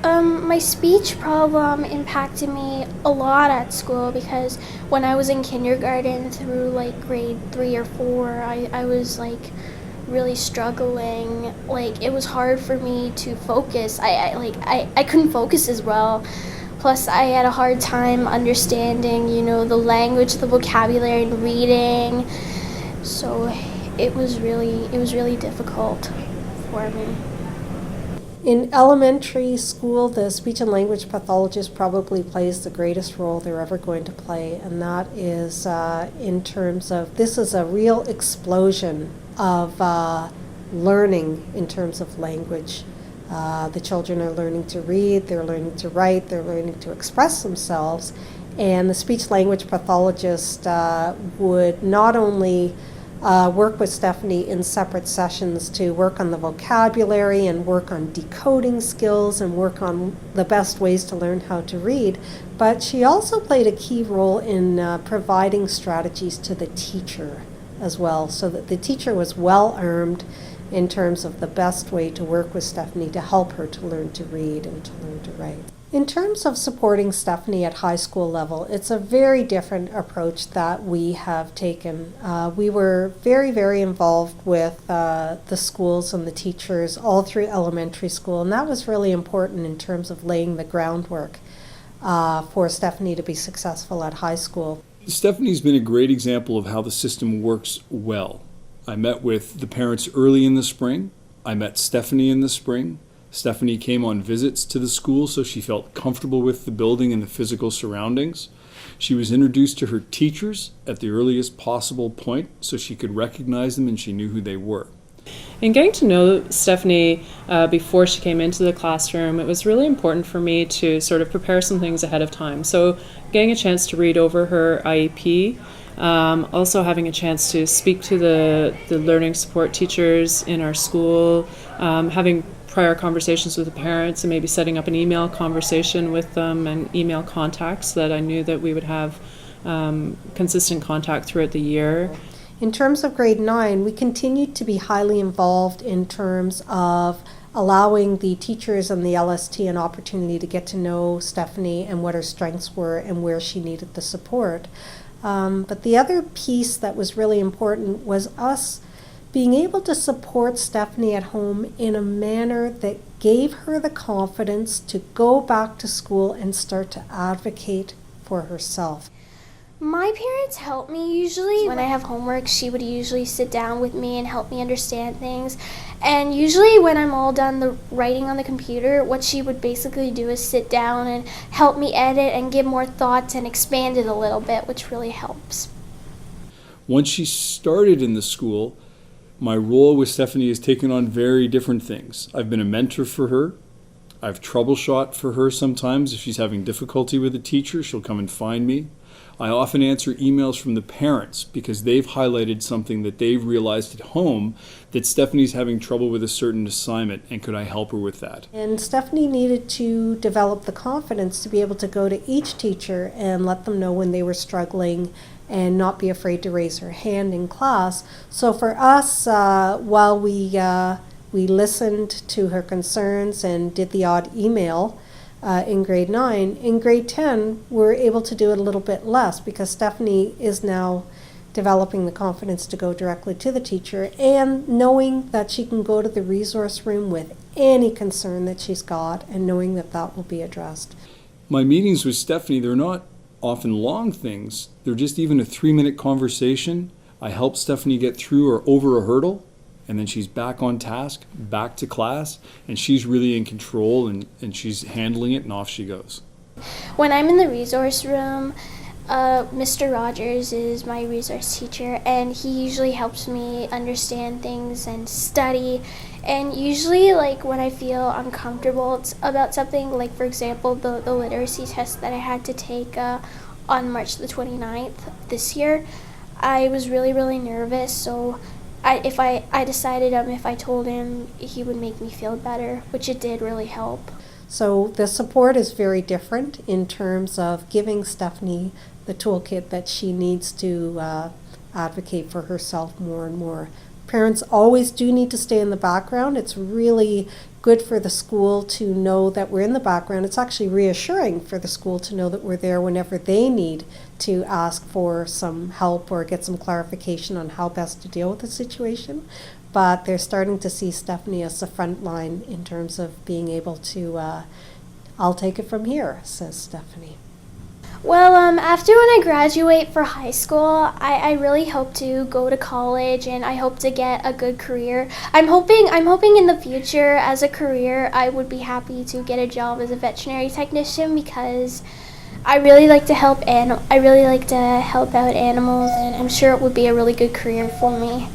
My speech problem impacted me a lot at school because when I was in kindergarten through like grade 3 or 4, I was like really struggling. Like it was hard for me to focus. I couldn't focus as well. Plus I had a hard time understanding, the language, the vocabulary and reading. So it was really difficult for me. In elementary school, the speech and language pathologist probably plays the greatest role they're ever going to play, and that is in terms of, this is a real explosion of learning in terms of language. The children are learning to read, they're learning to write, they're learning to express themselves, and the speech language pathologist would not only work with Stephanie in separate sessions to work on the vocabulary and work on decoding skills and work on the best ways to learn how to read, but she also played a key role in providing strategies to the teacher as well, so that the teacher was well armed in terms of the best way to work with Stephanie to help her to learn to read and to learn to write. In terms of supporting Stephanie at high school level, it's a very different approach that we have taken. We were very, very involved with the schools and the teachers all through elementary school, and that was really important in terms of laying the groundwork for Stephanie to be successful at high school. Stephanie's been a great example of how the system works well. I met with the parents early in the spring. I met Stephanie in the spring. Stephanie came on visits to the school so she felt comfortable with the building and the physical surroundings. She was introduced to her teachers at the earliest possible point so she could recognize them and she knew who they were. In getting to know Stephanie before she came into the classroom, it was really important for me to sort of prepare some things ahead of time. So getting a chance to read over her IEP, also having a chance to speak to the learning support teachers in our school, having prior conversations with the parents and maybe setting up an email conversation with them and email contacts that I knew that we would have consistent contact throughout the year. In terms of grade 9, we continued to be highly involved in terms of allowing the teachers and the LST an opportunity to get to know Stephanie and what her strengths were and where she needed the support. But the other piece that was really important was us being able to support Stephanie at home in a manner that gave her the confidence to go back to school and start to advocate for herself. My parents help me usually. When I have homework, she would usually sit down with me and help me understand things. And usually when I'm all done the writing on the computer, what she would basically do is sit down and help me edit and give more thoughts and expand it a little bit, which really helps. Once she started in the school, my role with Stephanie has taken on very different things. I've been a mentor for her. I've troubleshot for her sometimes. If she's having difficulty with a teacher, she'll come and find me. I often answer emails from the parents because they've highlighted something that they've realized at home, that Stephanie's having trouble with a certain assignment, and could I help her with that? And Stephanie needed to develop the confidence to be able to go to each teacher and let them know when they were struggling and not be afraid to raise her hand in class. So for us, while we listened to her concerns and did the odd email in grade 9, in grade 10, we're able to do it a little bit less because Stephanie is now developing the confidence to go directly to the teacher and knowing that she can go to the resource room with any concern that she's got and knowing that that will be addressed. My meetings with Stephanie, they're not often long things. They're just even a 3-minute conversation. I help Stephanie get through or over a hurdle, and then she's back on task, back to class, and she's really in control and she's handling it, and off she goes. When I'm in the resource room, Mr. Rogers is my resource teacher, and he usually helps me understand things and study. And usually, like, when I feel uncomfortable about something, like, for example, the literacy test that I had to take on March the 29th this year, I was really, really nervous, so I decided if I told him, he would make me feel better, which it did really help. So the support is very different in terms of giving Stephanie the toolkit that she needs to advocate for herself more and more. Parents always do need to stay in the background. It's really good for the school to know that we're in the background. It's actually reassuring for the school to know that we're there whenever they need to ask for some help or get some clarification on how best to deal with the situation. But they're starting to see Stephanie as the front line in terms of being able to, I'll take it from here, says Stephanie. Well, after when I graduate for high school, I really hope to go to college and I hope to get a good career. I'm hoping in the future as a career I would be happy to get a job as a veterinary technician because I really like to help out animals and I'm sure it would be a really good career for me.